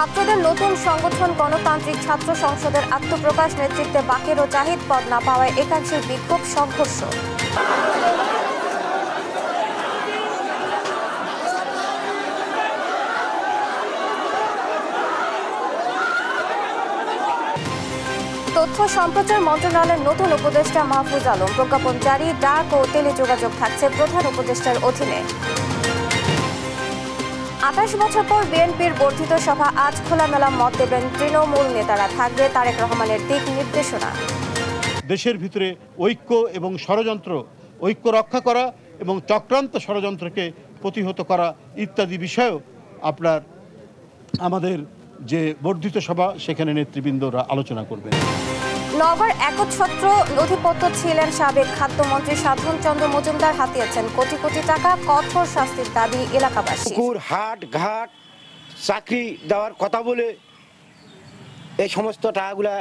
ছাত্রদের নতুন সংগঠন গণতান্ত্রিক ছাত্র সংসদের আত্মপ্রকাশ নেতৃত্বে বাকের ও জাহিদ পদ না পাওয়ায় একাংশের বিক্ষোভ সংঘর্ষ। তথ্য সম্প্রচার মন্ত্রণালয়ের নতুন উপদেষ্টা মাহফুজ আলম প্রজ্ঞাপন জারি, ডাক ও টেলিযোগাযোগ থাকছে প্রধান উপদেষ্টার অধীনে। ২৮ বছর পর বিএনপির বর্ধিত সভা, আজ খোলামেলা মত দেবেন তৃণমূল নেতারা, থাকবে তারেক রহমানের দিক নির্দেশনা। দেশের ভিতরে ঐক্য এবং ষড়যন্ত্র, ঐক্য রক্ষা করা এবং চক্রান্ত ষড়যন্ত্রকে প্রতিহত করা ইত্যাদি বিষয়েও আমাদের যে বর্ধিত সভা সেখানে নেতৃবৃন্দরা আলোচনা করবেন। নগর একচ্ছত্র নথিপত্র ছিলেন সাবেক খাদ্যমন্ত্রী সাধন চন্দ্র মজুমদার, হাতিয়েছেন কোটি কোটি টাকা, কঠোর শাস্তির দাবি এলাকাবাসী। হাট ঘাট চাকরি দেওয়ার কথা বলে এই সমস্ত টাকাগুলা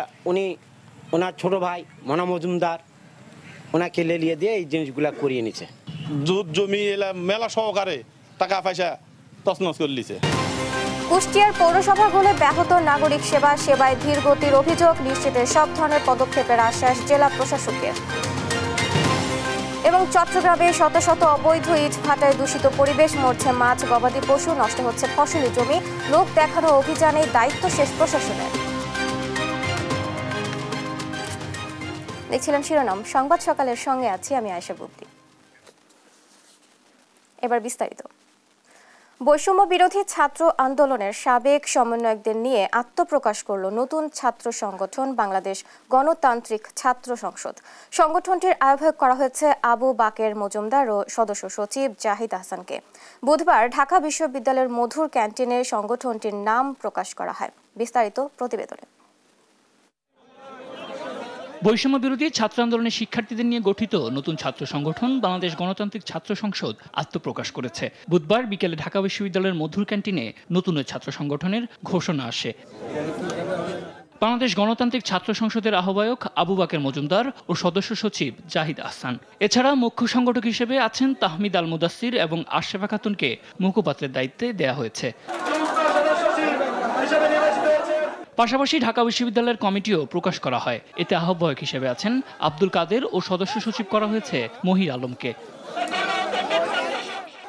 ওনার ছোট ভাই মনা মজুমদার ওনাকে লেলিয়ে দিয়ে এই জিনিসগুলা করিয়ে নিছে। দুধ জমি মেলা সহকারে টাকা পয়সা তছনছ করে নিছে। কুষ্টিয়ার পৌরসভাগুলো ব্যাহত নাগরিক সেবায় ধীর গতির অভিযোগ, নিশ্চিতের সব ধরনের পদক্ষেপের আশ্বাস জেলা প্রশাসকের। এবং চট্টগ্রামে শত শত অবৈধ ইট ভাটায় দূষিত পরিবেশ, মরছে মাছ গবাদি পশু, নষ্ট হচ্ছে ফসলি জমি, লোক দেখানো অভিযানে দায়িত্ব শেষ প্রশাসনের। দেখছিলেন শিরোনাম, সংবাদ সকালের সঙ্গে আছি আমি আয়েশা বুবলি। এবার বিস্তারিত। বৈষম্য বিরোধী ছাত্র আন্দোলনের সাবেক সমন্বয়কদের নিয়ে আত্মপ্রকাশ করল নতুন ছাত্র সংগঠন বাংলাদেশ গণতান্ত্রিক ছাত্র সংসদ। সংগঠনটির আহ্বায়ক করা হয়েছে আবু বাকের মজুমদার ও সদস্য সচিব জাহিদ আহসানকে। বুধবার ঢাকা বিশ্ববিদ্যালয়ের মধুর ক্যান্টিনে সংগঠনটির নাম প্রকাশ করা হয়। বিস্তারিত প্রতিবেদনে। বৈষম্য বিরোধী ছাত্র আন্দোলনের শিক্ষার্থীদের নিয়ে গঠিত নতুন ছাত্র সংগঠন বাংলাদেশ গণতান্ত্রিক ছাত্র সংসদ আত্মপ্রকাশ করেছে। বুধবার বিকেলে ঢাকা বিশ্ববিদ্যালয়ের মধুর ক্যান্টিনে নতুন ছাত্র সংগঠনের ঘোষণা আসে। বাংলাদেশ গণতান্ত্রিক ছাত্র সংসদের আহ্বায়ক আবু বাকের মজুমদার ও সদস্য সচিব জাহিদ আহসান। এছাড়া মুখ্য সংগঠক হিসেবে আছেন তাহমিদ আল মুদাসসির এবং আশরাফা খাতুনকে মুখপাত্রের দায়িত্বে দেয়া হয়েছে। পাশাপাশি ঢাকা বিশ্ববিদ্যালয়ের কমিটিও প্রকাশ করা হয়। এতে আহ্বায়ক হিসেবে আছেন আব্দুল কাদের ও সদস্য সচিব করা হয়েছে মহির আলমকে।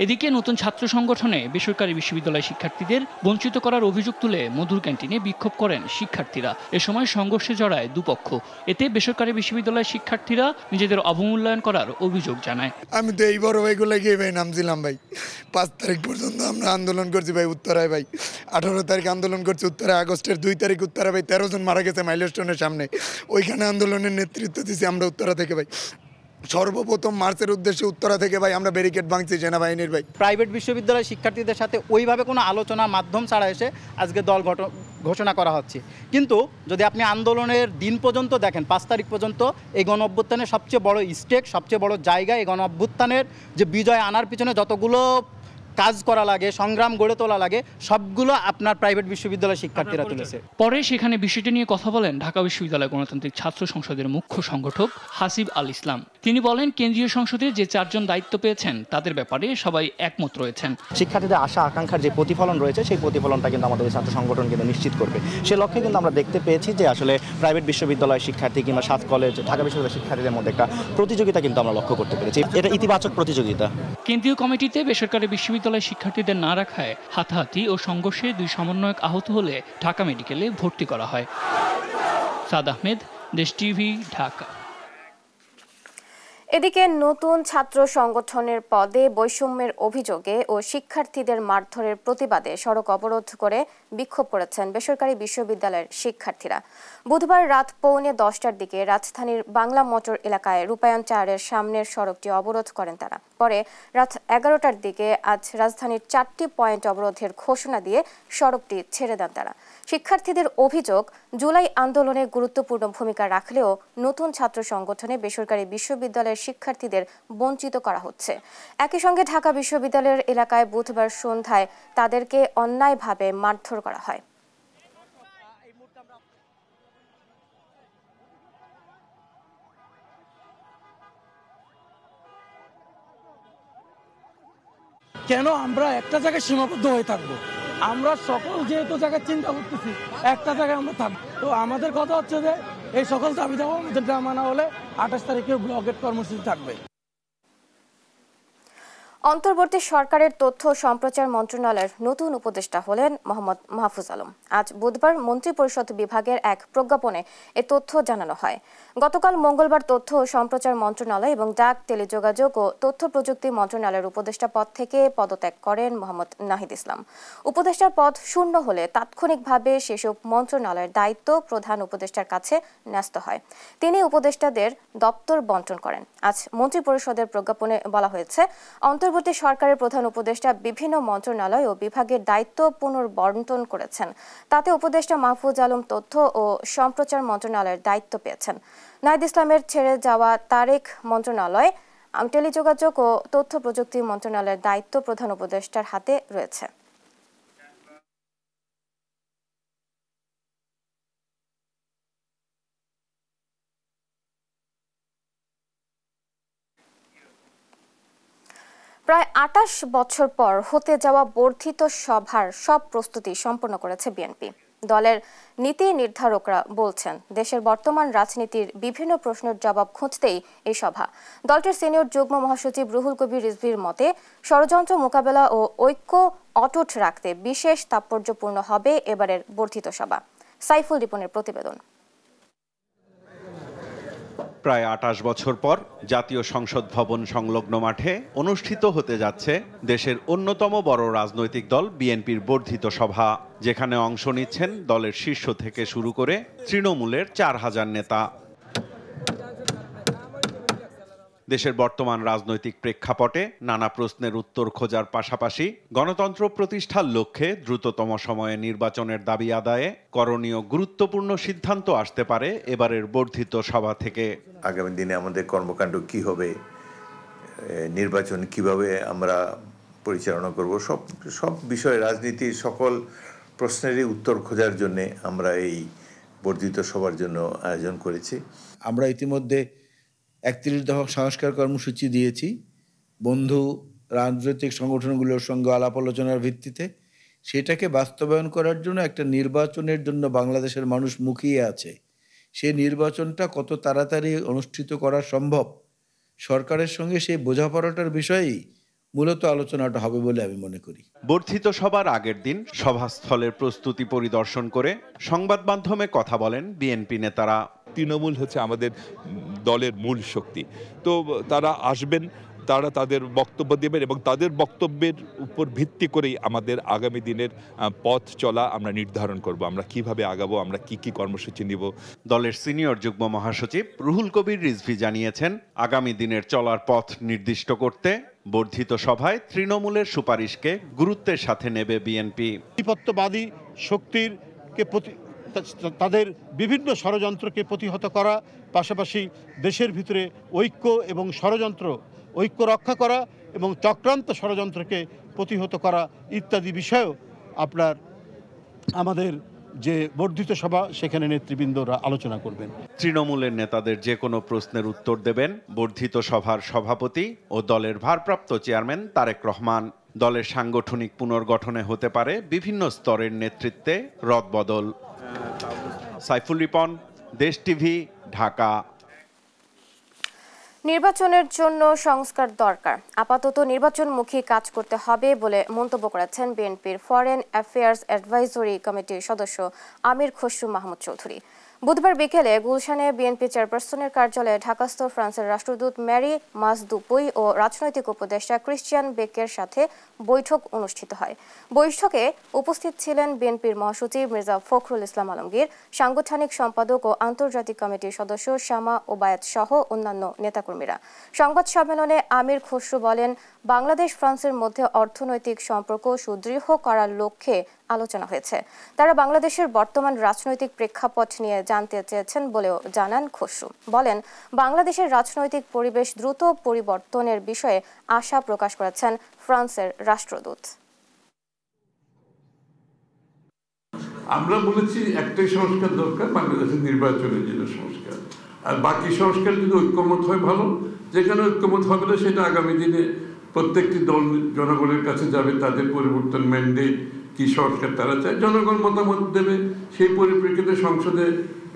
এদিকে নতুন ছাত্র সংগঠনে বেসরকারি বিশ্ববিদ্যালয় শিক্ষার্থীদের বঞ্চিত করার অভিযোগ তুলে মধুর ক্যান্টিনে বিক্ষোভ করেন শিক্ষার্থীরা। এ সময় সংঘর্ষে জড়ায় দুপক্ষ। এতে বেসরকারি বিশ্ববিদ্যালয়ের শিক্ষার্থীরা নিজেদের অবমূল্যায়ন করার অভিযোগ জানায়। আমি তো এই বড় ভাইগুলো গিয়ে ভাই নামছিলাম ভাই, 5 তারিখ পর্যন্ত আমরা আন্দোলন করছি ভাই উত্তরায় ভাই, 18 তারিখ আন্দোলন করছি উত্তরায়, আগস্টের 2 তারিখ উত্তরা ভাই 13 জন মারা গেছে মাইলস্টোনের সামনে, ওইখানে আন্দোলনের নেতৃত্ব দিয়েছি আমরা উত্তরা থেকে ভাই। সর্বপ্রথম মার্চের উদ্দেশ্যে উত্তরা থেকে ভাই আমরা ব্যারিকেড ভাঙছি সেনাবাহিনীর ভাই। প্রাইভেট বিশ্ববিদ্যালয় শিক্ষার্থীদের সাথে ওইভাবে কোনো আলোচনার মাধ্যম ছাড়া এসে আজকে দল ঘোষণা করা হচ্ছে। কিন্তু যদি আপনি আন্দোলনের দিন পর্যন্ত দেখেন, 5 তারিখ পর্যন্ত এই গণ অভ্যুত্থানের সবচেয়ে বড় স্টেক, সবচেয়ে বড় জায়গা, এই গণ অভ্যুত্থানের যে বিজয় আনার পিছনে যতগুলো কাজ করা লাগে, সংগ্রাম গড়ে তোলা লাগে, সবগুলো আপনার প্রাইভেট বিশ্ববিদ্যালয় শিক্ষার্থীরা তুলেছে। পরে সেখানে বিষয়টি নিয়ে কথা বলেন ঢাকা বিশ্ববিদ্যালয় গণতান্ত্রিক ছাত্র সংসদের মুখ্য সংগঠক হাসিব আল ইসলাম। তিনি বলেন, কেন্দ্রীয় সংসদে যে 4 জন দায়িত্ব পেয়েছেন তাদের ব্যাপারে সবাই একমত রয়েছেন। শিক্ষার্থীদের আশা আকাঙ্ক্ষার যে প্রতিফলন রয়েছে সেই প্রতিফলনটা কিন্তু আমাদের ছাত্র সংগঠন কিন্তু নিশ্চিত করবে। সে লক্ষ্যে কিন্তু আমরা দেখতে পেয়েছি যে আসলে প্রাইভেট বিশ্ববিদ্যালয় শিক্ষার্থী কিংবা 7 কলেজ, ঢাকা বিশ্ববিদ্যালয় শিক্ষার্থীদের মধ্যে একটা প্রতিযোগিতা কিন্তু আমরা লক্ষ্য করতে পেরেছি। এটা ইতিবাচক প্রতিযোগিতা। কেন্দ্রীয় কমিটিতে বেসরকারি বিশ্ববিদ্যালয় শিক্ষার্থীদের না রাখায় হাতাহাতি ও সংঘর্ষে 2 সমন্বয়ক আহত হলে ঢাকা মেডিকেলে ভর্তি করা হয়। সাদ আহমেদ, দেশ টিভি, ঢাকা। এদিকে নতুন ছাত্র সংগঠনের পদে বৈষম্যের অভিযোগে ও শিক্ষার্থীদের মারধরের প্রতিবাদে সড়ক অবরোধ করে বিক্ষোভ করেছেন বেসরকারি বিশ্ববিদ্যালয়ের শিক্ষার্থীরা। বুধবার রাত 9:45টার দিকে রাজধানীর বাংলা মোটর এলাকায় রূপায়ণ 4-এর সামনের সড়কটি অবরোধ করেন তারা। পরে রাত 11টার দিকে আজ রাজধানীর 4টি পয়েন্ট অবরোধের ঘোষণা দিয়ে সড়কটি ছেড়ে দেন তারা। শিক্ষার্থীদের অভিযোগ, জুলাই আন্দোলনে গুরুত্বপূর্ণ ভূমিকা রাখলেও নতুন ছাত্র সংগঠনে বেসরকারি বিশ্ববিদ্যালয়ের শিক্ষার্থীদের বঞ্চিত করা হচ্ছে। একই সঙ্গে ঢাকা বিশ্ববিদ্যালয়ের এলাকায় বুধবার সন্ধ্যায় তাদেরকে অন্যায়ভাবে মারধর করা হয়। কেন আমরা একটা জায়গায় সীমাবদ্ধ হয়ে থাকবো? আমরা সকল যেহেতু জায়গায় চিন্তা করতেছি, একটা জায়গায় আমরা থাকবো। তো আমাদের কথা হচ্ছে যে এই সকল দাবি দাওয়া আমাদের না মানা হলে 28 তারিখে ব্লকেট কর্মসূচি থাকবে। অন্তর্বর্তী সরকারের তথ্য ও সম্প্রচার মন্ত্রণালয়ের নতুন উপদেষ্টা হলেন মোহাম্মদ মাহফুজ আলম। আজ বুধবার মন্ত্রিপরিষদ বিভাগের এক প্রজ্ঞাপনে এ তথ্য জানানো হয়। গতকাল মঙ্গলবার তথ্য ও সম্প্রচার মন্ত্রণালয় এবং ডাক, টেলিযোগাযোগ ও তথ্য প্রযুক্তি মন্ত্রণালয়ের উপদেষ্টা পদ থেকে পদত্যাগ করেন মোহাম্মদ নাহিদ ইসলাম। উপদেষ্টার পদ শূন্য হলে তাৎক্ষণিকভাবে সেসব মন্ত্রণালয়ের দায়িত্ব প্রধান উপদেষ্টার কাছে ন্যস্ত হয়। তিনি উপদেষ্টাদের দপ্তর বণ্টন করেন। আজ মন্ত্রিপরিষদের প্রজ্ঞাপনে বলা হয়েছে, অন্তর্বর্তী সরকারের প্রধান উপদেষ্টা বিভিন্ন মন্ত্রণালয় ও বিভাগের দায়িত্ব পুনর্বণ্টন করেছেন। তাতে উপদেষ্টা মাহফুজ আলম তথ্য ও সম্প্রচার মন্ত্রণালয়ের দায়িত্ব পেয়েছেন। নাহিদ ইসলামের ছেড়ে যাওয়া তারেক মন্ত্রণালয়, টেলিযোগাযোগ ও তথ্য প্রযুক্তি মন্ত্রণালয়ের দায়িত্ব প্রধান উপদেষ্টার হাতে রয়েছে। প্রায় 28 বছর পর হতে যাওয়া বর্ধিত সভার সব প্রস্তুতি সম্পন্ন করেছে বিএনপি। দলের নীতি নির্ধারকরা বলছেন, দেশের বর্তমান রাজনীতির বিভিন্ন প্রশ্নের জবাব খুঁজতেই এই সভা। দলটির সিনিয়র যুগ্ম মহাসচিব রুহুল কবির রিজভীর মতে, ষড়যন্ত্র মোকাবেলা ও ঐক্য অটুট রাখতে বিশেষ তাৎপর্যপূর্ণ হবে এবারের বর্ধিত সভা। সাইফুল রিপনের প্রতিবেদন। প্রায় 28 বছর পর জাতীয় সংসদ ভবন সংলগ্ন মাঠে অনুষ্ঠিত হতে যাচ্ছে দেশের অন্যতম বড় রাজনৈতিক দল বিএনপির বর্ধিত সভা, যেখানে অংশ নিচ্ছেন দলের শীর্ষ থেকে শুরু করে তৃণমূলের 4000 নেতা। দেশের বর্তমান রাজনৈতিক প্রেক্ষাপটে নানা প্রশ্নের উত্তর খোঁজার পাশাপাশি গণতন্ত্র প্রতিষ্ঠার লক্ষ্যে দ্রুততম সময়ে নির্বাচনের দাবি আদায়ে করণীয় গুরুত্বপূর্ণ সিদ্ধান্ত আসতে পারে এবারের বর্ধিত সভা থেকে। আগামী দিনে আমাদের কর্মকাণ্ড কি হবে, নির্বাচন কিভাবে আমরা পরিচালনা করব, সব বিষয়ে রাজনীতির সকল প্রশ্নেরই উত্তর খোঁজার জন্য আমরা এই বর্ধিত সভার জন্য আয়োজন করেছি। আমরা ইতিমধ্যে 31 দফা সংস্কার কর্মসূচি দিয়েছি। বন্ধু রাজনৈতিক সংগঠনগুলোর সঙ্গে আলাপ আলোচনার ভিত্তিতে সেটাকে বাস্তবায়ন করার জন্য একটা নির্বাচনের জন্য বাংলাদেশের মানুষ মুখিয়ে আছে। সেই নির্বাচনটা কত তাড়াতাড়ি অনুষ্ঠিত করা সম্ভব, সরকারের সঙ্গে সেই বোঝাপড়াটার বিষয়েই মূলত আলোচনাটা হবে বলে আমি মনে করি। বর্ধিত সভার আগের দিন সভাস্থলের প্রস্তুতি পরিদর্শন করে সংবাদ মাধ্যমে কথা বলেন বিএনপি নেতারা। তৃণমূল হচ্ছে আমাদের দলের মূল শক্তি, তো তারা আসবেন, তারা তাদের বক্তব্য দেবেন এবং তাদের বক্তব্যের উপর ভিত্তি করেই আমাদের আগামী দিনের পথ চলা আমরা নির্ধারণ করব। আমরা কিভাবে আগাবো, আমরা কি কর্মসূচি নিব। দলের সিনিয়র যুগ্ম মহাসচিব রুহুল কবির রিজভী জানিয়েছেন, আগামী দিনের চলার পথ নির্দিষ্ট করতে বর্ধিত সভায় তৃণমূলের সুপারিশকে গুরুত্বের সাথে নেবে বিএনপি। আধিপত্যবাদী শক্তির তাদের বিভিন্ন ষড়যন্ত্রকে প্রতিহত করা, পাশাপাশি দেশের ভিতরে ঐক্য এবং ঐক্য রক্ষা করা এবং চক্রান্ত ষড়যন্ত্রকে প্রতিহত করা ইত্যাদি বিষয়েও আমাদের যে বর্ধিত সভা সেখানে নেতৃবৃন্দরা আলোচনা করবেন। তৃণমূলের নেতাদের যে কোনো প্রশ্নের উত্তর দেবেন বর্ধিত সভার সভাপতি ও দলের ভারপ্রাপ্ত চেয়ারম্যান তারেক রহমান। দলের সাংগঠনিক পুনর্গঠনে হতে পারে বিভিন্ন স্তরের নেতৃত্বে রদবদল। সাইফুল রিপন, দেশ টিভি, ঢাকা। নির্বাচনের জন্য সংস্কার দরকার, আপাতত নির্বাচনমুখী কাজ করতে হবে বলে মন্তব্য করেছেন বিএনপির ফরেন অ্যাফেয়ার্স অ্যাডভাইজরি কমিটির সদস্য আমির খসরু মাহমুদ চৌধুরী। বুধবার বিকেলে গুলশানে বিএনপি চেয়ারপারসনের কার্যালয়ে ঢাকাস্থ ফ্রান্সের রাষ্ট্রদূত ম্যারি মাসদুপুই ও রাজনৈতিক উপদেষ্টা ক্রিশ্চিয়ান বেকের সাথে বৈঠক অনুষ্ঠিত হয়। বৈঠকে উপস্থিত ছিলেন বিএনপির মহাসচিব মির্জা ফখরুল ইসলাম আলমগীর, সাংগঠনিক সম্পাদক ও আন্তর্জাতিক কমিটির সদস্য শামা ওবায়েদ সহ অন্যান্য নেতাকর্মীরা। সংবাদ সম্মেলনে আমির খসরু বলেন, বাংলাদেশ ফ্রান্সের মধ্যে অর্থনৈতিক সম্পর্ক সুদৃঢ় করার লক্ষ্যে আলোচনা হয়েছে। তারা বাংলাদেশের বর্তমান রাজনৈতিক প্রেক্ষাপট নিয়ে জানতে চেয়েছেন বলেও জানান খসরু। বলেন, বাংলাদেশের রাজনৈতিক পরিবেশ দ্রুত পরিবর্তনের বিষয়ে আশা প্রকাশ করেছেন ফ্রান্সের রাষ্ট্রদূত। আমরা বলেছি একটাই সংস্কার দরকার, বাংলাদেশের নির্বাচনের জন্য সংস্কার, আর বাকি সংস্কার যদি ঐক্যমত হয় ভালো, যেখানে ঐক্যমত হবে না সেটা আগামী দিনে প্রত্যেকটি দল জনগণের কাছে যাবে, তাদের পরিবর্তন ম্যান্ডেট কি সংস্কার তারা চায়, জনগণ মতামত দেবে, সেই পরিপ্রেক্ষিতে সংসদে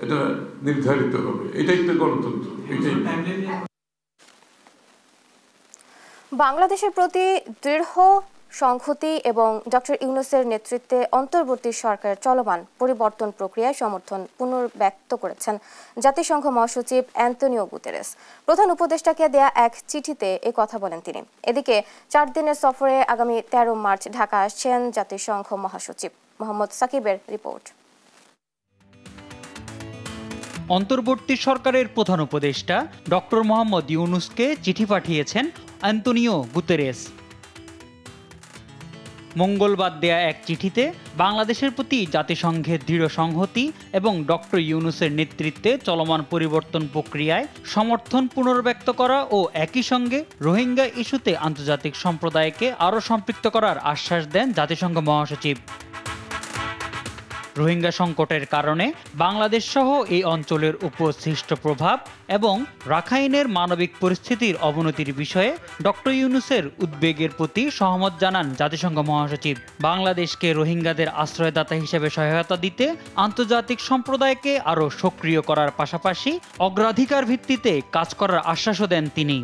এটা নির্ধারিত হবে। এটাই তো গণতন্ত্র। বাংলাদেশের প্রতি দৃঢ় সংহতি এবং ডক্টর ইউনূসের নেতৃত্বে অন্তর্বর্তী সরকারের চলমান পরিবর্তন প্রক্রিয়ায় সমর্থন পুনর্ব্যক্ত করেছেন জাতিসংঘ মহাসচিব অ্যান্তোনিও গুতেরেস। প্রধান উপদেষ্টাকে দেয়া এক চিঠিতে এ কথা বলেন তিনি। এদিকে 4 দিনের সফরে আগামী 13 মার্চ ঢাকা আসছেন জাতিসংঘ মহাসচিব। মোহাম্মদ সাকিবের রিপোর্ট। অন্তর্বর্তী সরকারের প্রধান উপদেষ্টা ডক্টর মোহাম্মদ ইউনূসকে চিঠি পাঠিয়েছেন অ্যান্তোনিও গুতেরেস। মঙ্গলবার দেয়া এক চিঠিতে বাংলাদেশের প্রতি জাতিসংঘের দৃঢ় সংহতি এবং ডক্টর ইউনূসের নেতৃত্বে চলমান পরিবর্তন প্রক্রিয়ায় সমর্থন পুনর্ব্যক্ত করা ও একই সঙ্গে রোহিঙ্গা ইস্যুতে আন্তর্জাতিক সম্প্রদায়কে আরও সম্পৃক্ত করার আশ্বাস দেন জাতিসংঘ মহাসচিব। রোহিঙ্গা সংকটের কারণে বাংলাদেশ সহ এই অঞ্চলের উপর সৃষ্ট প্রভাব এবং রাখাইনের মানবিক পরিস্থিতির অবনতির বিষয়ে ডক্টর ইউনূসের উদ্বেগের প্রতি সহমত জানান জাতিসংঘ মহাসচিব। বাংলাদেশকে রোহিঙ্গাদের আশ্রয়দাতা হিসেবে সহায়তা দিতে আন্তর্জাতিক সম্প্রদায়কে আরও সক্রিয় করার পাশাপাশি অগ্রাধিকার ভিত্তিতে কাজ করার আশ্বাসও দেন তিনি।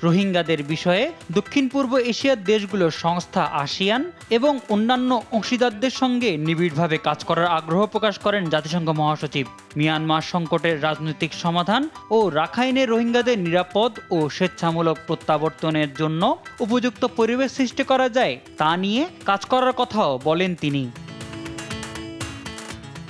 রোহিঙ্গাদের বিষয়ে দক্ষিণ পূর্ব এশিয়ার দেশগুলোর সংস্থা আসিয়ান এবং অন্যান্য অংশীদারদের সঙ্গে নিবিড়ভাবে কাজ করার আগ্রহ প্রকাশ করেন জাতিসংঘ মহাসচিব। মিয়ানমার সংকটের রাজনৈতিক সমাধান ও রাখাইনের রোহিঙ্গাদের নিরাপদ ও স্বেচ্ছামূলক প্রত্যাবর্তনের জন্য উপযুক্ত পরিবেশ সৃষ্টি করা যায় তা নিয়ে কাজ করার কথাও বলেন তিনি।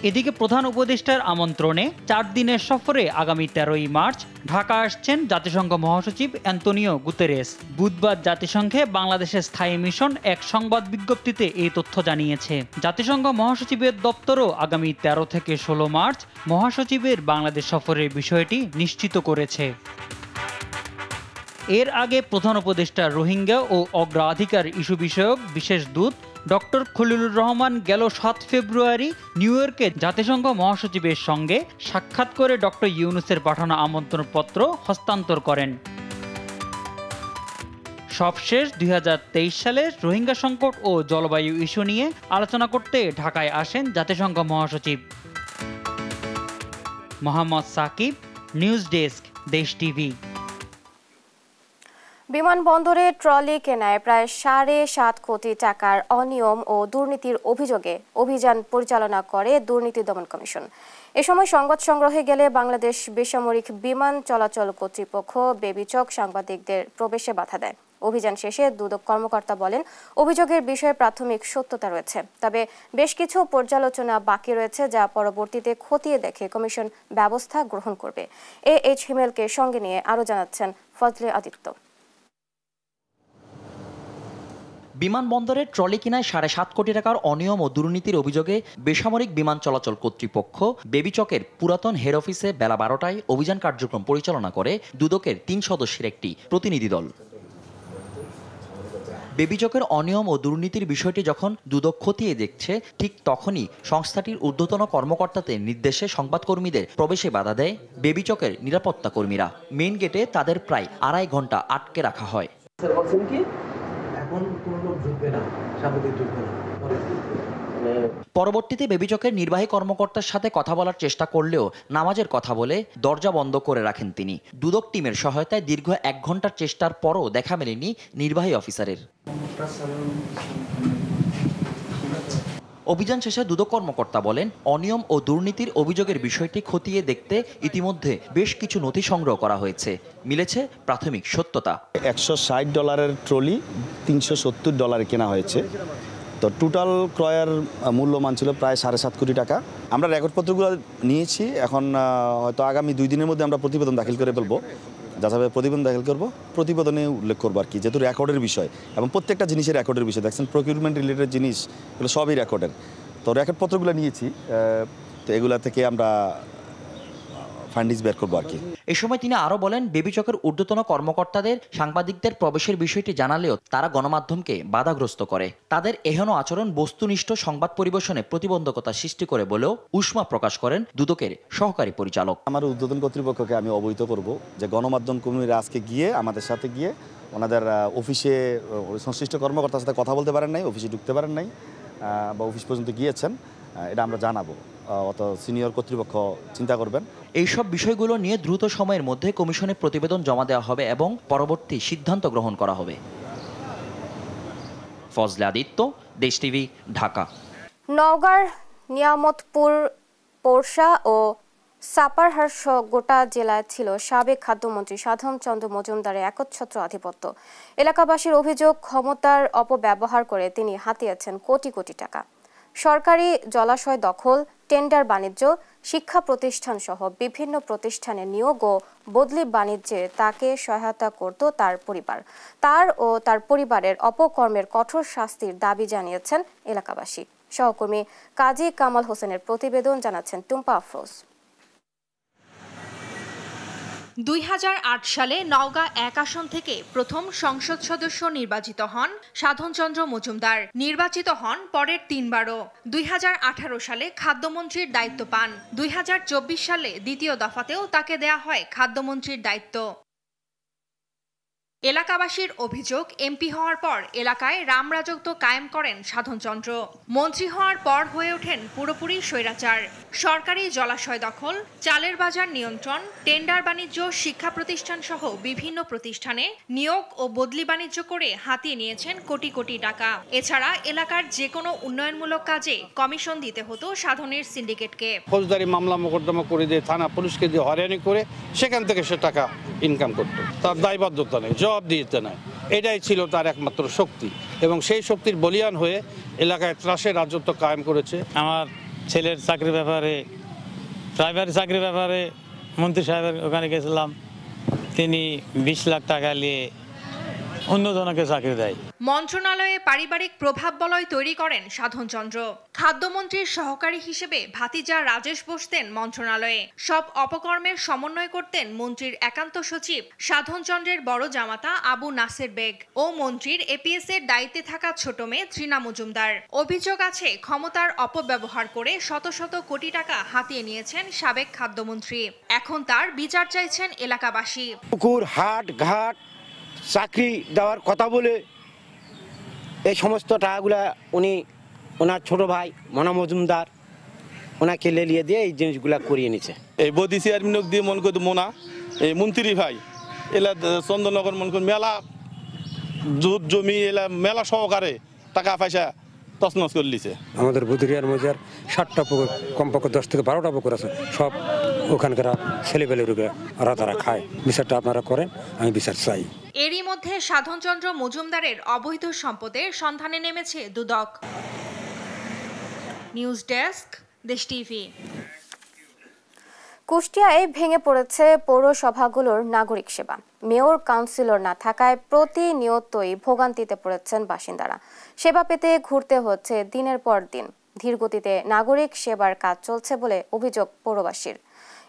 এদিকে প্রধান উপদেষ্টার আমন্ত্রণে 4 দিনের সফরে আগামী 13ই মার্চ ঢাকা আসছেন জাতিসংঘ মহাসচিব অ্যান্তোনিও গুতেরেস। বুধবার জাতিসংঘে বাংলাদেশের স্থায়ী মিশন এক সংবাদ বিজ্ঞপ্তিতে এই তথ্য জানিয়েছে। জাতিসংঘ মহাসচিবের দপ্তরও আগামী 13 থেকে 16 মার্চ মহাসচিবের বাংলাদেশ সফরের বিষয়টি নিশ্চিত করেছে। এর আগে প্রধান উপদেষ্টা রোহিঙ্গা ও অগ্রাধিকার ইস্যু বিষয়ক বিশেষ দূত ডক্টর খলিলুর রহমান গেল 7 ফেব্রুয়ারি নিউ ইয়র্কে জাতিসংঘ মহাসচিবের সঙ্গে সাক্ষাৎ করে ডক্টর ইউনূসের পাঠানো আমন্ত্রণপত্র হস্তান্তর করেন। সবশেষ 2023 সালে রোহিঙ্গা সংকট ও জলবায়ু ইস্যু নিয়ে আলোচনা করতে ঢাকায় আসেন জাতিসংঘ মহাসচিব। মোহাম্মদ সাকিব, নিউজ ডেস্ক, দেশ টিভি। বিমানবন্দরে ট্রলি কেনায় প্রায় 7.5 কোটি টাকার অনিয়ম ও দুর্নীতির অভিযোগে অভিযান পরিচালনা করে দুর্নীতি দমন কমিশন। এ সময় সংবাদ সংগ্রহে গেলে বাংলাদেশ বেসামরিক বিমান চলাচল কর্তৃপক্ষ বেবিচক সাংবাদিকদের প্রবেশে বাধা দেয়। অভিযান শেষে দুদক কর্মকর্তা বলেন, অভিযোগের বিষয়ে প্রাথমিক সত্যতা রয়েছে, তবে বেশ কিছু পর্যালোচনা বাকি রয়েছে যা পরবর্তীতে খতিয়ে দেখে কমিশন ব্যবস্থা গ্রহণ করবে। এইচ হিমেলকে সঙ্গে নিয়ে আরও জানাচ্ছেন ফজলে আদিত্য। বিমানবন্দরের ট্রলি কিনায় 7.5 কোটি টাকার অনিয়ম ও দুর্নীতির অভিযোগে বেসামরিক বিমান চলাচল কর্তৃপক্ষ বেবিচকের পুরাতন হেড অফিসে বেলা 12টায় অভিযান কার্যক্রম পরিচালনা করে দুদকের 3 সদস্যের একটি প্রতিনিধি দল। বেবিচকের অনিয়ম ও দুর্নীতির বিষয়টি যখন দুদক খতিয়ে দেখছে, ঠিক তখনই সংস্থাটির ঊর্ধ্বতন কর্মকর্তাদের নির্দেশে সংবাদকর্মীদের প্রবেশে বাধা দেয় বেবিচকের নিরাপত্তা কর্মীরা। মেইন গেটে তাদের প্রায় 2.5 ঘন্টা আটকে রাখা হয়। পরবর্তীতে বেবিচকের নির্বাহী কর্মকর্তার সাথে কথা বলার চেষ্টা করলেও নামাজের কথা বলে দরজা বন্ধ করে রাখেন তিনি। দুদক টিমের সহায়তায় দীর্ঘ 1 ঘন্টার চেষ্টার পরও দেখা মেলেনি নির্বাহী অফিসারের। অভিযান শেষে দুদক কর্মকর্তা বলেন, অনিয়ম ও দুর্নীতির অভিযোগের বিষয়টি খতিয়ে দেখতে ইতিমধ্যে বেশ কিছু নথি সংগ্রহ করা হয়েছে। মিলেছে প্রাথমিক সত্যতা। $160 ট্রলি $370 কেনা হয়েছে। তো টোটাল ক্রয়ের মূল্যমান ছিল প্রায় 7.5 কোটি টাকা। আমরা রেকর্ডপত্রগুলো নিয়েছি, এখন হয়তো আগামী 2 দিনের মধ্যে আমরা প্রতিবেদন দাখিল করে ফেলবো। যাতে প্রতিবেদন দাখিল করবো, প্রতিবেদনে উল্লেখ করবো আর কি, যেহেতু রেকর্ডের বিষয় এবং প্রত্যেকটা জিনিসের রেকর্ডের বিষয়। দেখছেন প্রকিউরমেন্ট রিলেটেড জিনিস এগুলো সবই রেকর্ডের। তো রেকর্ডপত্রগুলো নিয়েছি, তো এগুলা থেকে আমরা ফাইন্ডিংস বের করবো আর কি। এই সময় তিনি আরও বলেন, বেবিচকের ঊর্ধ্বতন কর্মকর্তাদের সাংবাদিকদের প্রবেশের বিষয়টি জানালেও তারা গণমাধ্যমকে বাধাগ্রস্ত করে। তাদের এহেন আচরণ বস্তুনিষ্ঠ সংবাদ পরিবেশনে প্রতিবন্ধকতা সৃষ্টি করে বলেও উষ্মা প্রকাশ করেন দুদকের সহকারী পরিচালক। আমার ঊর্ধ্বতন কর্তৃপক্ষকে আমি অবহিত করব যে গণমাধ্যম কর্মীরা আজকে গিয়ে আমাদের সাথে গিয়ে ওনাদের অফিসে সংশ্লিষ্ট কর্মকর্তার সাথে কথা বলতে পারেন নাই, অফিসে ঢুকতে পারেন নাই বা অফিস পর্যন্ত গিয়েছেন, এটা আমরা জানাবো। অত সিনিয়র কর্তৃপক্ষ চিন্তা করবেন। এইসব বিষয়গুলো নিয়ে দ্রুত সময়ের মধ্যে কমিশনে প্রতিবেদন জমা দেওয়া হবে এবং পরবর্তী সিদ্ধান্ত গ্রহণ করা হবে। ফজলে আদিত্য, দেশ টিভি, ঢাকা। নওগাঁর নিয়ামতপুর, পোরশা ও সাপারহার সহ গোটা জেলায় ছিল সাবেক খাদ্যমন্ত্রী সাধন চন্দ্র মজুমদারের একচ্ছত্র আধিপত্য। এলাকাবাসীর অভিযোগ, ক্ষমতার অপব্যবহার করে তিনি হাতিয়েছেন কোটি কোটি টাকা। সরকারি জলাশয় দখল, টেন্ডার বাণিজ্য, শিক্ষা প্রতিষ্ঠান সহ বিভিন্ন প্রতিষ্ঠানে নিয়োগ ও বদলি বাণিজ্যে তাকে সহায়তা করত তার পরিবার। তার ও তার পরিবারের অপকর্মের কঠোর শাস্তির দাবি জানিয়েছেন এলাকাবাসী। সহকর্মী কাজী কামাল হোসেনের প্রতিবেদন, জানাচ্ছেন টুম্পা আফরোজ। 2008 সালে নওগাঁ 1 আসন থেকে প্রথম সংসদ সদস্য নির্বাচিত হন সাধনচন্দ্র মজুমদার। নির্বাচিত হন পরের 3 বারও। 2018 সালে খাদ্যমন্ত্রীর দায়িত্ব পান। 2024 সালে দ্বিতীয় দফাতেও তাকে দেয়া হয় খাদ্যমন্ত্রীর দায়িত্ব। এলাকাবাসীর অভিযোগ, এমপি হওয়ার পর এলাকায় রামরাজত্ব কায়েম করেন সাধনচন্দ্র। মন্ত্রী হওয়ার পর হয়ে ওঠেন পুরোপুরি স্বৈরাচার। সরকারি জলাশয় দখল, চালের বাজার নিয়ন্ত্রণ, টেন্ডার বাণিজ্য, শিক্ষা প্রতিষ্ঠান সহ বিভিন্ন প্রতিষ্ঠানে নিয়োগ ও বদলি বাণিজ্য করে হাতিয়ে নিয়েছেন কোটি কোটি টাকা। এছাড়া এলাকার যে কোনো উন্নয়নমূলক কাজে কমিশন দিতে হতো সাধনের সিন্ডিকেটকে। ফৌজদারি মামলা মোকদ্দমা করে দিয়ে থানা পুলিশকে দিয়ে হয়রানি করে সেখান থেকে সে টাকা ইনকাম করত। তার দায়বদ্ধতা নেই, জবাব দিতে নাই, এটাই ছিল তার একমাত্র শক্তি এবং সেই শক্তির বলিয়ান হয়ে এলাকায় ত্রাসের রাজত্ব কায়েম করেছে। আমার ছেলের চাকরির ব্যাপারে, প্রাইমারি চাকরির ব্যাপারে মন্ত্রী সাহেবের ওখানে গেছিলাম, তিনি 20 লাখ টাকা নিয়ে অন্যজনকে চাকরি দেয়। মন্ত্রণালয়ে পারিবারিক প্রভাব বলয় তৈরি করেন সাধনচন্দ্র। খাদ্যমন্ত্রীর সহকারী হিসেবে ভাতিজা রাজেশ বসতেন মন্ত্রণালয়ে। সব অপকর্মের সমন্বয় করতেন মন্ত্রীর একান্ত সচিব সাধনচন্দ্রের বড় জামাতা আবু নাসের বেগ ও মন্ত্রীর এপিএস এর দায়িত্বে থাকা ছোট মেয়ে তৃণা মজুমদার। অভিযোগ আছে, ক্ষমতার অপব্যবহার করে শত শত কোটি টাকা হাতিয়ে নিয়েছেন সাবেক খাদ্যমন্ত্রী। এখন তার বিচার চাইছেন এলাকাবাসী। পুকুর, হাট, ঘাট, চাকরি দেওয়ার কথা বলে এই সমস্ত টাকাগুলা ওনার ছোট ভাই মনা মজুমদার ওনাকে লেলিয়ে দিয়ে এই জিনিসগুলা করিয়ে নিচ্ছে। এই বদি চেয়ারম্যান দিয়ে মনে করতো মোনা, এই মন্ত্রী ভাই এলা চন্দননগর মনে কর মেলা জুট জমি এলা মেলা সহকারে টাকা পয়সা তছনছ করে লিছে। আমাদের বুধুরিয়ার মজার 7টা পুকুর, কমপক্ষে 10 থেকে 12টা পুকুর আছে, সব ওখানকার ছেলেবেলের ওরা তারা খায়। বিচারটা আপনারা করেন, আমি বিচার চাই। এরই মধ্যে সাধনচন্দ্র মজুমদারের অবৈধ সম্পদের সন্ধানে নেমেছে দুদক। নিউজ ডেস্ক, দেশ টিভি। কুষ্টিয়ায় ভেঙে পড়েছে পৌরসভাগুলোর নাগরিক সেবা। মেয়র, কাউন্সিলর না থাকায় প্রতিনিয়তই ভোগান্তিতে পড়েছেন বাসিন্দারা। সেবা পেতে ঘুরতে হচ্ছে দিনের পর দিন। ধীরগতিতে নাগরিক সেবার কাজ চলছে বলে অভিযোগ পৌরবাসীর।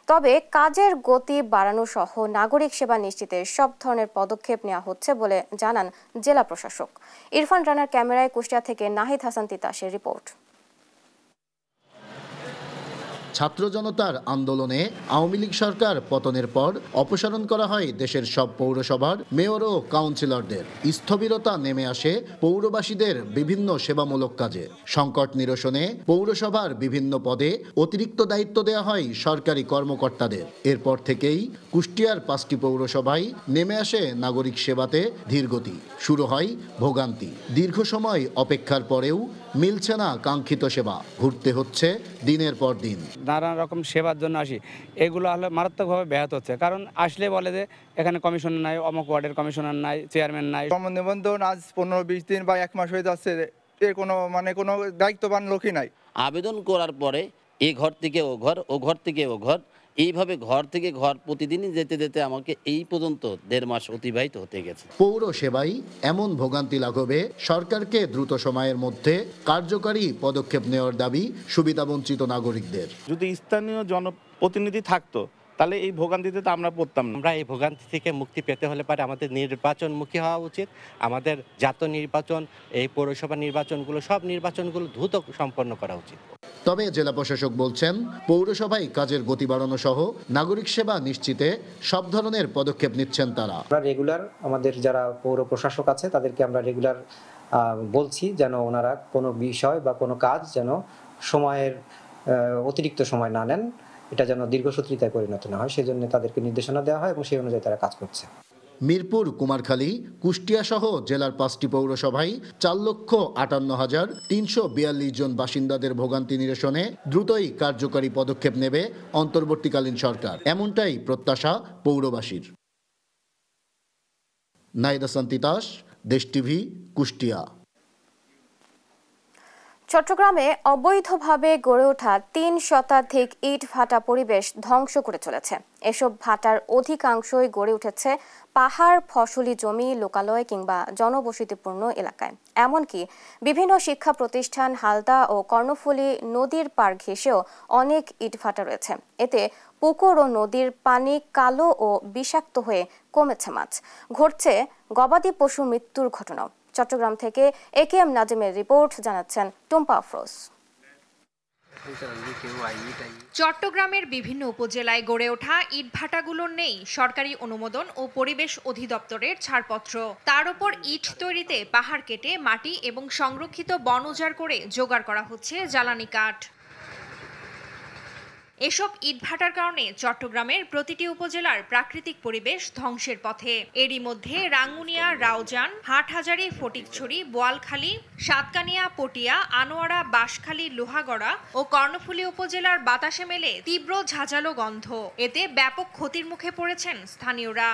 তবে কাজের গতি বাড়ানো সহ নাগরিক সেবা নিশ্চিতে সব ধরনের পদক্ষেপ নেওয়া হচ্ছে বলে জানান জেলা প্রশাসক। ইরফান রানার ক্যামেরায় কুষ্টিয়া থেকে নাহিদ হাসান তিতাসের রিপোর্ট। ছাত্র জনতার আন্দোলনে আওয়ামী লীগ সরকার পতনের পর অপসারণ করা হয় দেশের সব পৌরসভার মেয়র ও কাউন্সিলরদের। স্থবিরতা নেমে আসে পৌরবাসীদের বিভিন্ন সেবামূলক কাজে। সংকট নিরসনে পৌরসভার বিভিন্ন পদে অতিরিক্ত দায়িত্ব দেওয়া হয় সরকারি কর্মকর্তাদের। এরপর থেকেই কুষ্টিয়ার 5টি পৌরসভায় নেমে আসে নাগরিক সেবাতে ধীরগতি। শুরু হয় ভোগান্তি। দীর্ঘ সময় অপেক্ষার পরেও মিলছে না কাঙ্ক্ষিত সেবা। ঘুরতে হচ্ছে দিনের পর দিন। নানান রকম সেবার জন্য আসি, এগুলো হলে মারাত্মকভাবে ব্যাহত হচ্ছে। কারণ আসলে বলে যে এখানে কমিশনার নাই, অমুক ওয়ার্ডের কমিশনার নাই, চেয়ারম্যান নাই। নিবন্ধন আজ 15-20 দিন বা 1 মাস হয়ে যাচ্ছে, এর কোনো দায়িত্ববান লোকই নাই। আবেদন করার পরে এই ঘর থেকে ও ঘর, ও ঘর থেকে ও ঘর, এইভাবে ঘর থেকে ঘর প্রতিদিনই যেতে যেতে আমাকে এই পর্যন্ত 1.5 মাস অতিবাহিত হতে গেছে। পৌর সেবাই এমন ভোগান্তি লাঘবে সরকারকে দ্রুত সময়ের মধ্যে কার্যকরী পদক্ষেপ নেওয়ার দাবি সুবিধাবঞ্চিত নাগরিকদের। যদি স্থানীয় জনপ্রতিনিধি থাকতো তাহলে এই ভোগান্তিতে তো আমরা পড়তাম না। আমরা এই ভোগান্তি থেকে মুক্তি পেতে হলে পারে আমাদের নির্বাচনমুখী হওয়া উচিত। আমাদের জাতীয় নির্বাচন, এই পৌরসভা নির্বাচনগুলো, সব নির্বাচনগুলো দ্রুত সম্পন্ন করা উচিত। তবে জেলা প্রশাসক বলছেন, পৌরসভায় কাজের গতি বাড়ানো সহ নাগরিক সেবা নিশ্চিতে সব ধরনের পদক্ষেপ নিচ্ছেন তারা। আমরা রেগুলার আমাদের যারা পৌর প্রশাসক আছে তাদেরকে আমরা রেগুলার বলছি যেন ওনারা কোনো বিষয় বা কোনো কাজ যেন সময়ের অতিরিক্ত সময় না নেন, এটা যেন দীর্ঘসূত্রিতায় পরিণত না হয়, সেজন্য তাদেরকে নির্দেশনা দেওয়া হয় এবং সেই অনুযায়ী তারা কাজ করছে। মিরপুর, কুমারখালী, কুষ্টিয়া সহ জেলার 5টি পৌরসভায় 4,58,342 জন বাসিন্দাদের ভোগান্তি নিরসনে দ্রুতই কার্যকরী পদক্ষেপ নেবে অন্তর্বর্তীকালীন সরকার, এমনটাই প্রত্যাশা পৌরবাসীর। নাইদা সান্তিতাস, দেশ টিভি, কুষ্টিয়া। চট্টগ্রামে অবৈধভাবে গড়ে ওঠা 3 শতাধিক ইট ভাটা পরিবেশ ধ্বংস করে চলেছে। এসব ভাটার অধিকাংশই গড়ে উঠেছে পাহাড়, ফসলি জমি, লোকালয় কিংবা জনবসতিপূর্ণ এলাকায়। এমনকি বিভিন্ন শিক্ষা প্রতিষ্ঠান, হালদা ও কর্ণফুলী নদীর পাড় ঘেঁষেও অনেক ইট ভাটা রয়েছে। এতে পুকুর ও নদীর পানি কালো ও বিষাক্ত হয়ে কমেছে মাছ। ঘটছে গবাদি পশু মৃত্যুর ঘটনাও। চট্টগ্রাম থেকে একেএম নাজিমের রিপোর্ট, জানাচ্ছেন টুম্পা আফরোজ। চট্টগ্রামের বিভিন্ন উপজেলায় গড়ে ওঠা ইটভাটাগুলোর নেই সরকারি অনুমোদন ও পরিবেশ অধিদপ্তরের ছাড়পত্র। তার উপর ইট তৈরিতে পাহাড় কেটে মাটি এবং সংরক্ষিত বন উজাড় করে জোগাড় করা হচ্ছে জ্বালানি কাঠ। এসব ইটভাটার কারণে চট্টগ্রামের প্রতিটি উপজেলার প্রাকৃতিক পরিবেশ ধ্বংসের পথে। এরই মধ্যে রাঙ্গুনিয়া, রাউজান, হাটহাজারী, ফটিকছড়ি, বোয়ালখালী, সাতকানিয়া, পটিয়া, আনোয়ারা, বাঁশখালী, লোহাগড়া ও কর্ণফুলী উপজেলার বাতাসে মেলে তীব্র ঝাঁঝালো গন্ধ। এতে ব্যাপক ক্ষতির মুখে পড়েছেন স্থানীয়রা।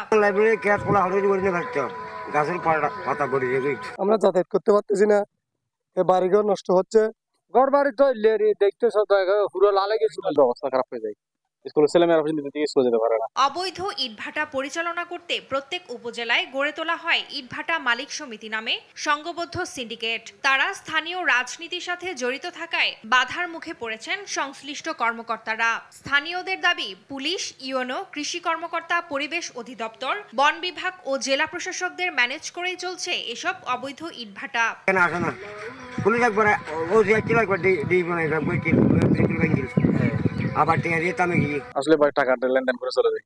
আমরা যাতায়াত করতে পারতেছি না, বাড়িঘর নষ্ট হচ্ছে, ঘর বাড়ি তো দেখতেছো পুরো লালে গেছিল, অবস্থা খারাপ হয়ে যায়। অবৈধ ইটভাটা পরিচালনা করতে প্রত্যেক উপজেলায় গড়ে তোলা হয় ইটভাটা মালিক সমিতি নামে সংঘবদ্ধ সিন্ডিকেট। তারা স্থানীয় রাজনীতির সাথে জড়িত থাকায় বাধার মুখে পড়েছেন সংশ্লিষ্ট কর্মকর্তারা। স্থানীয়দের দাবি, পুলিশ, ইউএনও, কৃষি কর্মকর্তা, পরিবেশ অধিদপ্তর, বন বিভাগ ও জেলা প্রশাসকদের ম্যানেজ করেই চলছে এসব অবৈধ ইটভাটা। আসলে ভাই টাকাটা লেনদেন করে চলে যায়,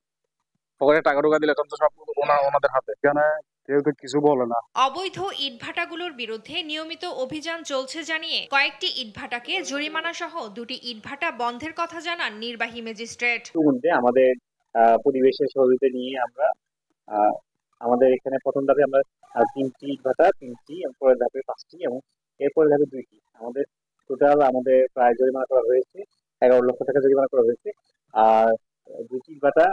পকেটে টাকা ঢোকা দিলে তখন তো সব ওনাদের হাতে, এখানে কেউ তো কিছু বলে না। অবৈধ ইটভাটাগুলোর বিরুদ্ধে নিয়মিত অভিযান চলছে জানিয়ে কয়েকটি ইটভাটাকে জরিমানা সহ 2টি ইটভাটা বন্ধের কথা জানান নির্বাহী ম্যাজিস্ট্রেট। আমাদের পরিবেশের সহযোগিতা নিয়ে আমরা আমাদের এখানে প্রথম ধাপে আমরা 3টি ইটভাটা, 3টি, পরের ধাপে 5টি এবং এরপরের ধাপে 2টি, আমাদের টোটাল আমাদের প্রায় জরিমানা করা হয়েছে 11 লক্ষ টাকা জরিমানা করা হয়েছে। আর 2টি ইটভাটা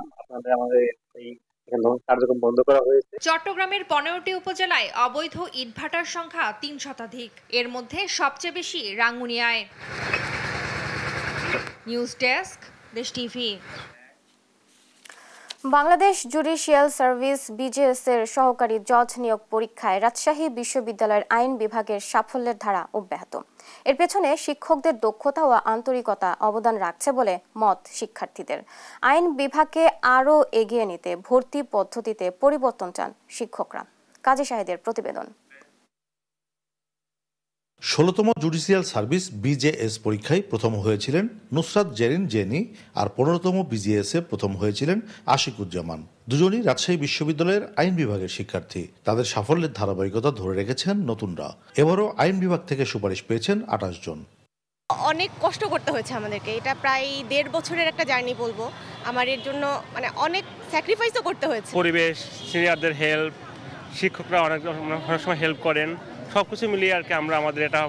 আমাদের এই কার্যক্রম বন্ধ করা হয়েছে। চট্টগ্রামের 15টি উপজেলায় অবৈধ ইটভাটার সংখ্যা 3 শতাধিক। এর মধ্যে সবচেয়ে বেশি রাঙ্গুনিয়ায়। নিউজ ডেস্ক, দেশ TV. Bangladesh judicial service BJS এর সহকারী জজ নিয়োগ পরীক্ষায় রাজশাহী বিশ্ববিদ্যালয়ের আইন বিভাগের সাফল্যের ধারা অব্যাহত। এর পেছনে শিক্ষকদের দক্ষতা ও আন্তরিকতা অবদান রাখছে বলে মত শিক্ষার্থীদের। আইন বিভাগকে আরও এগিয়ে নিতে ভর্তি পদ্ধতিতে পরিবর্তন চান শিক্ষকরা। কাজী শাহিদের প্রতিবেদন। 16তম জুডিশিয়াল সার্ভিস BJS পরীক্ষায় প্রথম হয়েছিলেন নুসরাত জেরিন জেনি, আর 15তম BJS এ প্রথম হয়েছিলেন আশিকুজ্জামান। দুজনই রাজশাহী বিশ্ববিদ্যালয়ের আইন বিভাগের শিক্ষার্থী। তাদের সাফল্যের ধারাবাহিকতা ধরে রেখেছেন নতুনরা। এবারও আইন বিভাগ থেকে সুপারিশ পেয়েছেন 28 জন। অনেক কষ্ট করতে হয়েছে আমাদেরকে, এটা প্রায় 1.5 বছরের একটা জার্নি বলবো। আমার এর জন্য অনেক স্যাক্রিফাইসও করতে হয়েছে। পরিবেশ, সিনিয়রদের হেল্প, শিক্ষকরা অনেক সময় হেল্প করেন, সবকিছু মিলিয়ে আর কি আমরা আমাদের এটা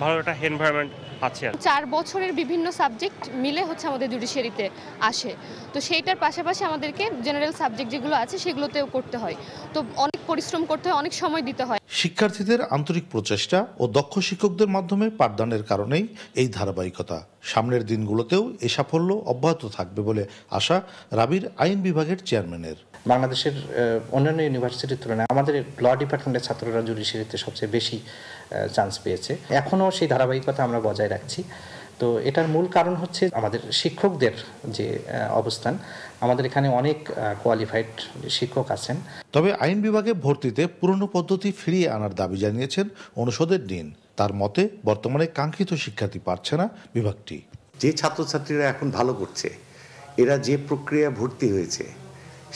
ভালো একটা এনভায়রনমেন্ট আছে। 4 বছরের বিভিন্ন সাবজেক্ট মিলে আমাদের জুডিশিয়ারিতে আসে, তো সেইটার পাশাপাশি আমাদেরকে জেনারেল সাবজেক্ট যেগুলো আছে সেগুলোতেও করতে হয়, তো অনেক পরিশ্রম করতে হয়, অনেক সময় দিতে হয়। শিক্ষার্থীদের আন্তরিক প্রচেষ্টা ও দক্ষ শিক্ষকদের মাধ্যমে পাঠদানের কারণেই এই ধারাবাহিকতা। সামনের দিনগুলোতেও এই সাফল্য অব্যাহত থাকবে বলে আশা রাবির আইন বিভাগের চেয়ারম্যানের। বাংলাদেশের অন্যান্য ইউনিভার্সিটির তুলনায় আমাদের ল ডিপার্টমেন্টের ছাত্ররা জুডিশিয়ারিতে সবচেয়ে বেশি চান্স পেয়েছে। এখনও সেই ধারাবাহিকতা আমরা বজায় রাখছি। তো এটার মূল কারণ হচ্ছে আমাদের শিক্ষকদের যে অবস্থান, আমাদের এখানে অনেক কোয়ালিফাইড শিক্ষক আছেন। তবে আইন বিভাগে ভর্তিতে পুরনো পদ্ধতি ফিরিয়ে আনার দাবি জানিয়েছেন অনুষদের ডিন। তার মতে বর্তমানে কাঙ্ক্ষিত শিক্ষার্থী পাচ্ছে না বিভাগটি। যে ছাত্রছাত্রীরা এখন ভালো করছে, এরা যে প্রক্রিয়া ভর্তি হয়েছে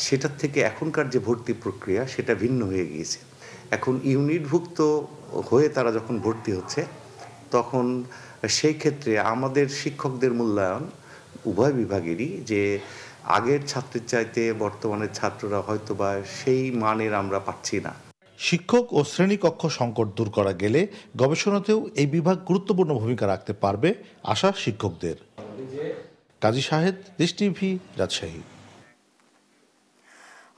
সেটার থেকে এখনকার যে ভর্তি প্রক্রিয়া সেটা ভিন্ন হয়ে গিয়েছে। এখন ইউনিটভুক্ত হয়ে তারা যখন ভর্তি হচ্ছে তখন সেই ক্ষেত্রে আমাদের শিক্ষকদের মূল্যায়ন উভয় বিভাগেরই যে আগের ছাত্রের চাইতে বর্তমানের ছাত্ররা হয়তোবা সেই মানের আমরা পাচ্ছি না। শিক্ষক ও শ্রেণীকক্ষ সংকট দূর করা গেলে গবেষণাতেও এই বিভাগ গুরুত্বপূর্ণ ভূমিকা রাখতে পারবে আশা শিক্ষকদের। কাজী শাহেদ, দেশ টিভি, রাজশাহী।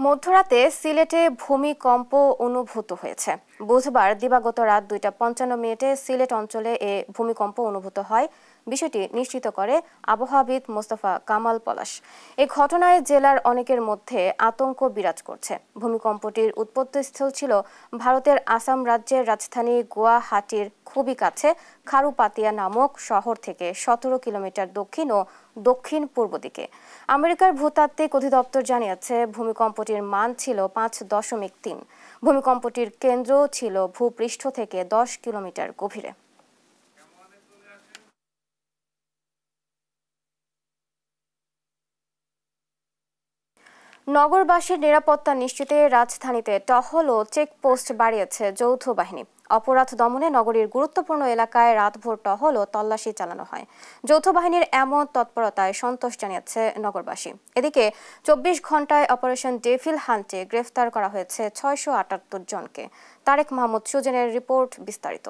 মধ্যরাতে সিলেটে ভূমিকম্প অনুভূত হয়েছে। বুধবার দিবাগত রাত 2:55 সিলেট অঞ্চলে এ ভূমিকম্প অনুভূত হয়। বিষয়টি নিশ্চিত করে আবহাওয়াবিদ মোস্তফা কামাল পলাশ। এই ঘটনায় জেলার অনেকের মধ্যে আতঙ্ক বিরাজ করছে। ভূমিকম্পটির উৎপত্তিস্থল ছিল ভারতের আসাম রাজ্যের রাজধানী গুয়াহাটির খুবই কাছে খারুপাতিয়া নামক শহর থেকে 17 কিলোমিটার দক্ষিণ ও দক্ষিণ পূর্ব দিকে। আমেরিকার ভূতাত্ত্বিক অধিদপ্তর জানিয়েছে ভূমিকম্পটির মান ছিল 5.3। ভূমিকম্পটির কেন্দ্র ছিল ভূপৃষ্ঠ থেকে 10 কিলোমিটার গভীরে। নগরবাসীর নিরাপত্তা নিশ্চিতে রাজধানীতে টহল ও চেকপোস্ট বাড়িয়েছে যৌথ বাহিনী। অপরাধ দমনে নগরীর গুরুত্বপূর্ণ এলাকায় রাতভর টহল ও তল্লাশি চালানো হয়। যৌথ বাহিনীর এমন তৎপরতায় সন্তোষ জানিয়েছে নগরবাসী। এদিকে 24 ঘন্টায় অপারেশন ডেভিল হান্টে গ্রেফতার করা হয়েছে 678 জনকে। তারেক মাহমুদ সুজনের রিপোর্ট বিস্তারিত।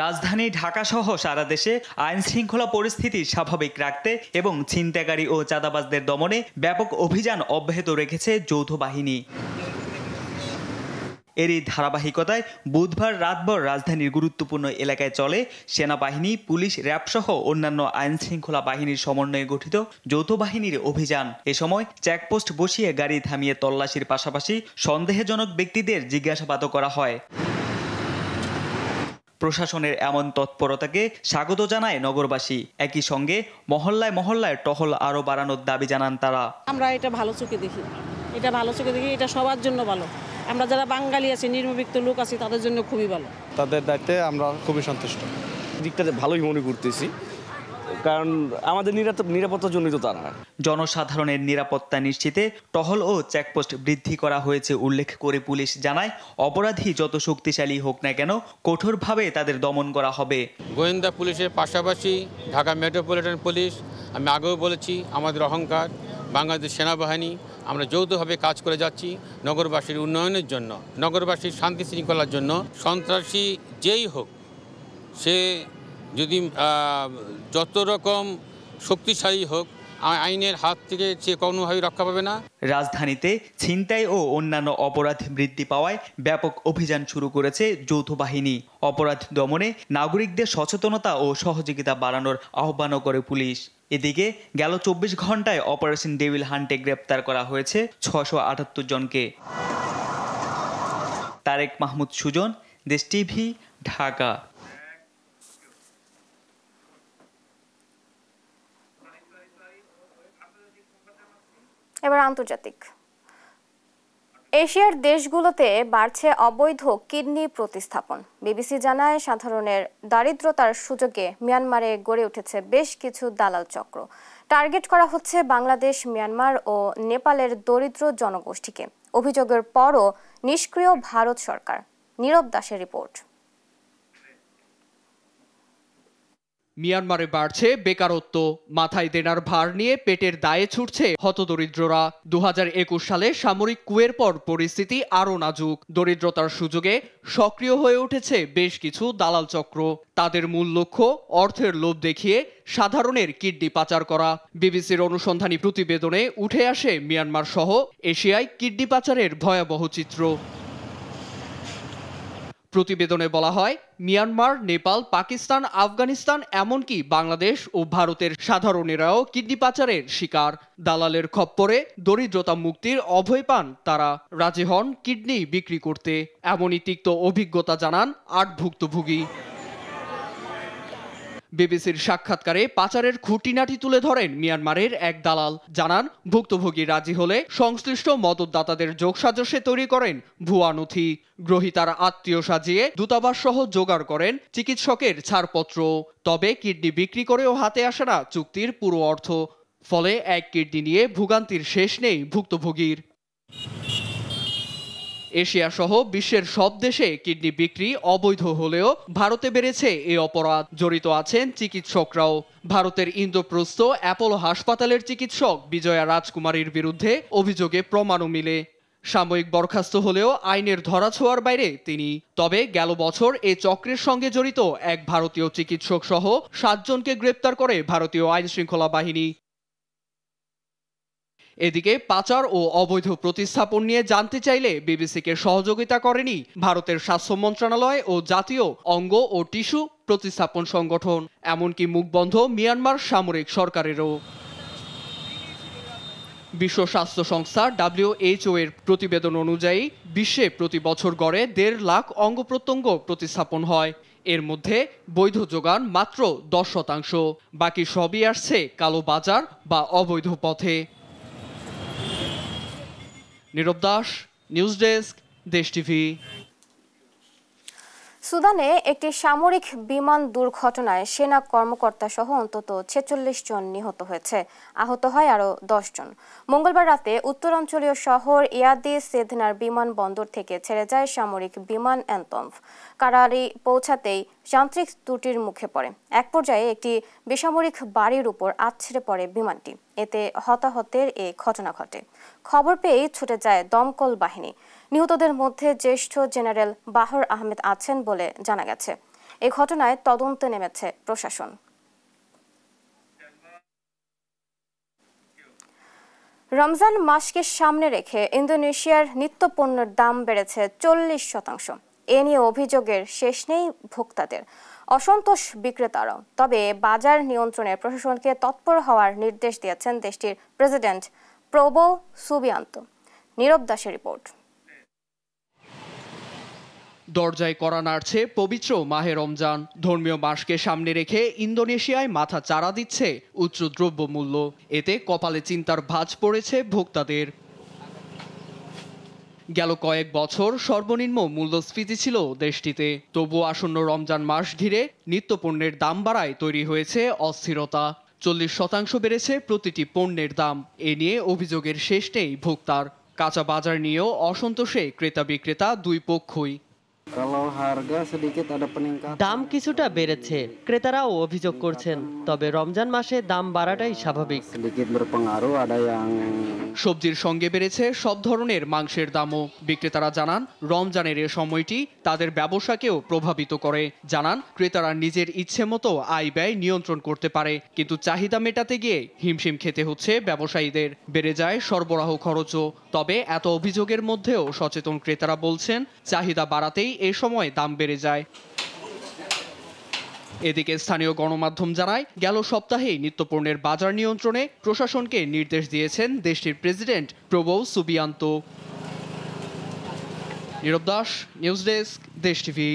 রাজধানী ঢাকা সহ সারা দেশে আইন শৃঙ্খলা পরিস্থিতি স্বাভাবিক রাখতে এবং ছিনতাইকারী ও চাঁদাবাজদের দমনে ব্যাপক অভিযান অব্যাহত রেখেছে যৌথ বাহিনী। এরই ধারাবাহিকতায় বুধবার রাতভর রাজধানীর গুরুত্বপূর্ণ এলাকায় চলে সেনাবাহিনী, পুলিশ, র্যাব সহ অন্যান্য আইন শৃঙ্খলা বাহিনীর সমন্বয়ে গঠিত যৌথ বাহিনীর অভিযান। এ সময় চেকপোস্ট বসিয়ে গাড়ি থামিয়ে তল্লাশির পাশাপাশি সন্দেহজনক ব্যক্তিদের জিজ্ঞাসাবাদও করা হয়। প্রশাসনের এমন তৎপরতাকে স্বাগত জানায় নগরবাসী। একই সঙ্গে মহল্লায় মহল্লায় টহল আরও বাড়ানোর দাবি জানান তারা। আমরা এটা ভালো চোখে দেখি, এটা সবার জন্য ভালো। আমরা যারা বাঙালি আছি, নির্মবিক্ত লোক আছি, তাদের জন্য খুবই ভালো। তাদের দায়িত্বে আমরা খুবই সন্তুষ্ট। দিকটাতে ভালোই মনে করতেছি, কারণ আমাদের নিরাপত্তার জন্যই তো তারা। জনসাধারণের নিরাপত্তা নিশ্চিতে টহল ও চেকপোস্ট বৃদ্ধি করা হয়েছে উল্লেখ করে পুলিশ জানায়, অপরাধী যত শক্তিশালী হোক না কেন কঠোরভাবে তাদের দমন করা হবে। গোয়েন্দা পুলিশের পাশাপাশি ঢাকা মেট্রোপলিটন পুলিশ, আমি আগেও বলেছি, আমাদের অহংকার, বাংলাদেশ সেনাবাহিনী, আমরা যৌথভাবে কাজ করে যাচ্ছি নগরবাসীর উন্নয়নের জন্য, নগরবাসীর শান্তি শৃঙ্খলার জন্য। সন্ত্রাসী যেই হোক, সে যদি যত রকম শক্তিশালী হোক, আইনের হাত থেকে সে কোনোভাবেই রক্ষা পাবে না। রাজধানীতে ছিনতাই ও অন্যান্য অপরাধ বৃদ্ধি পাওয়ায় ব্যাপক অভিযান শুরু করেছে যৌথ বাহিনী। অপরাধ দমনে নাগরিকদের সচেতনতা ও সহযোগিতা বাড়ানোর আহ্বানও করে পুলিশ। এদিকে গেল 24 ঘন্টায় অপারেশন ডেভিল হান্টে গ্রেপ্তার করা হয়েছে 678 জনকে। তারেক মাহমুদ সুজন, দেশ টিভি, ঢাকা। এবার আন্তর্জাতিক। এশিয়ার দেশগুলোতে বাড়ছে অবৈধ কিডনি প্রতিস্থাপন। বিবিসি জানায়, সাধারণের দারিদ্রতার সুযোগে মিয়ানমারে গড়ে উঠেছে বেশ কিছু দালাল চক্র। টার্গেট করা হচ্ছে বাংলাদেশ, মিয়ানমার ও নেপালের দরিদ্র জনগোষ্ঠীকে। অভিযোগের পরও নিষ্ক্রিয় ভারত সরকার। নীরব দাসের রিপোর্ট। মিয়ানমারে বাড়ছে বেকারত্ব, মাথায় দেনার ভার নিয়ে পেটের দায়ে ছুটছে হতদরিদ্ররা। 2021 সালে সামরিক কুয়ের পর পরিস্থিতি আরও নাজুক। দরিদ্রতার সুযোগে সক্রিয় হয়ে উঠেছে বেশ কিছু দালাল চক্র। তাদের মূল লক্ষ্য অর্থের লোভ দেখিয়ে সাধারণের কিডনি পাচার করা। বিবিসির অনুসন্ধানী প্রতিবেদনে উঠে আসে মিয়ানমার সহ এশিয়ায় কিডনি পাচারের ভয়াবহ চিত্র। প্রতিবেদনে বলা হয়, মিয়ানমার, নেপাল, পাকিস্তান, আফগানিস্তান, এমনকি বাংলাদেশ ও ভারতের সাধারণেরাও কিডনি পাচারের শিকার। দালালের খপ্পরে দরিদ্রতা মুক্তির অভয় পান তারা, রাজি হন কিডনি বিক্রি করতে। এমনই তিক্ত অভিজ্ঞতা জানান 8 ভুক্তভোগী। বিবিসির সাক্ষাৎকারে পাচারের খুঁটিনাটি তুলে ধরেন মিয়ানমারের এক দালাল। জানান, ভুক্তভোগী রাজি হলে সংশ্লিষ্ট মদতদাতাদের যোগসাজশে তৈরি করেন ভুয়া নথি। গ্রহীতার আত্মীয় সাজিয়ে দূতাবাস সহ জোগাড় করেন চিকিৎসকের ছাড়পত্র। তবে কিডনি বিক্রি করেও হাতে আসে না চুক্তির পুরো অর্থ। ফলে এক কিডনি নিয়ে ভোগান্তির শেষ নেই ভুক্তভোগীর। এশিয়া সহ বিশ্বের সব দেশে কিডনি বিক্রি অবৈধ হলেও ভারতে বেড়েছে এই অপরাধ। জড়িত আছেন চিকিৎসকরাও। ভারতের ইন্দ্রপ্রস্থ অ্যাপোলো হাসপাতালের চিকিৎসক বিজয়া রাজকুমারীর বিরুদ্ধে অভিযোগে প্রমাণও মিলে। সাময়িক বরখাস্ত হলেও আইনের ধরাছোঁয়ার বাইরে তিনি। তবে গেল বছর এ চক্রের সঙ্গে জড়িত এক ভারতীয় চিকিৎসক সহ 7 জনকে গ্রেপ্তার করে ভারতীয় আইনশৃঙ্খলা বাহিনী। এদিকে পাচার ও অবৈধ প্রতিস্থাপন নিয়ে জানতে চাইলে বিবিসিকে সহযোগিতা করেনি ভারতের স্বাস্থ্য মন্ত্রণালয় ও জাতীয় অঙ্গ ও টিস্যু প্রতিস্থাপন সংগঠন। এমনকি মুখবন্ধ মিয়ানমার সামরিক সরকারেরও। বিশ্ব স্বাস্থ্য সংস্থা WHO এর প্রতিবেদন অনুযায়ী বিশ্বে প্রতি বছর গড়ে 1.5 লাখ অঙ্গ প্রত্যঙ্গ প্রতিস্থাপন হয়। এর মধ্যে বৈধ যোগান মাত্র 10%। বাকি সবই আসছে কালো বাজার বা অবৈধ পথে। নীরব দাস, নিউজ ডেস্ক, দেশ টিভি। সুদানে একটি সামরিক বিমান দুর্ঘটনায় সেনা কর্মকর্তা সহ অন্তত 46 জন নিহত হয়েছে। আহত হয় আরও 10 জন। মঙ্গলবার রাতে উত্তরাঞ্চলীয় শহর ইয়াদি সেদনার বিমানবন্দর থেকে ছেড়ে যায় সামরিক বিমান অ্যান্তম্ফ। কারারি পৌঁছাতেই যান্ত্রিক ত্রুটির মুখে পড়ে। এক পর্যায়ে একটি বেসামরিক বাড়ির উপর আছড়ে পড়ে বিমানটি। এতে হতাহতের এ ঘটনা ঘটে। খবর পেয়েই ছুটে যায় দমকল বাহিনী। নিহতদের মধ্যে জ্যেষ্ঠ জেনারেল বাহর আহমেদ আছেন বলে জানা গেছে। এই ঘটনায় তদন্তে নেমেছে প্রশাসন। রমজান মাসকে সামনে রেখে ইন্দোনেশিয়ার নিত্যপণ্যের দাম বেড়েছে 40%। এ নিয়ে অভিযোগের শেষ নেই ভোক্তাদের, অসন্তোষ বিক্রেতারাও। তবে বাজার নিয়ন্ত্রণে প্রশাসনকে তৎপর হওয়ার নির্দেশ দিয়েছেন দেশটির প্রেসিডেন্ট প্রবোও সুবিয়ান্তো। নীরব দাসের রিপোর্ট। দরজায় কড়া নাড়ছে পবিত্র মাহে রমজান। ধর্মীয় মাসকে সামনে রেখে ইন্দোনেশিয়ায় মাথা চাড়া দিচ্ছে উচ্চ দ্রব্যমূল্য। এতে কপালে চিন্তার ভাঁজ পড়েছে ভোক্তাদের। গেল কয়েক বছর সর্বনিম্ন মূল্যস্ফীতি ছিল দেশটিতে। তবু আসন্ন রমজান মাস ঘিরে নিত্যপণ্যের দাম বাড়ায় তৈরি হয়েছে অস্থিরতা। 40% বেড়েছে প্রতিটি পণ্যের দাম। এ নিয়ে অভিযোগের শেষ নেই ভোক্তার। কাঁচা বাজার নিয়েও অসন্তোষে ক্রেতা বিক্রেতা দুই পক্ষই। দাম কিছুটা বেড়েছে, ক্রেতারাও অভিযোগ করছেন। তবে রমজান মাসে দাম বাড়াটাই স্বাভাবিক। সবজির সঙ্গে বেড়েছে সব ধরনের মাংসের দামও। বিক্রেতারা জানান, রমজানের এ সময়টি তাদের ব্যবসাকেও প্রভাবিত করে। জানান, ক্রেতারা নিজের ইচ্ছে মতো আয় ব্যয় নিয়ন্ত্রণ করতে পারে, কিন্তু চাহিদা মেটাতে গিয়ে হিমশিম খেতে হচ্ছে ব্যবসায়ীদের। বেড়ে যায় সরবরাহ খরচও। তবে এত অভিযোগের মধ্যেও সচেতন ক্রেতারা বলছেন, চাহিদা বাড়াতেই এ সময় দাম বেড়ে যায়। এদিকে স্থানীয় গণমাধ্যম জানায়, গেল সপ্তাহেই নিত্যপণ্যের বাজার নিয়ন্ত্রণে প্রশাসনকে নির্দেশ দিয়েছেন দেশটির প্রেসিডেন্ট প্রবোও সুবিয়ান্তো। নীরব দাস, নিউজ ডেস্ক, দেশ টিভি।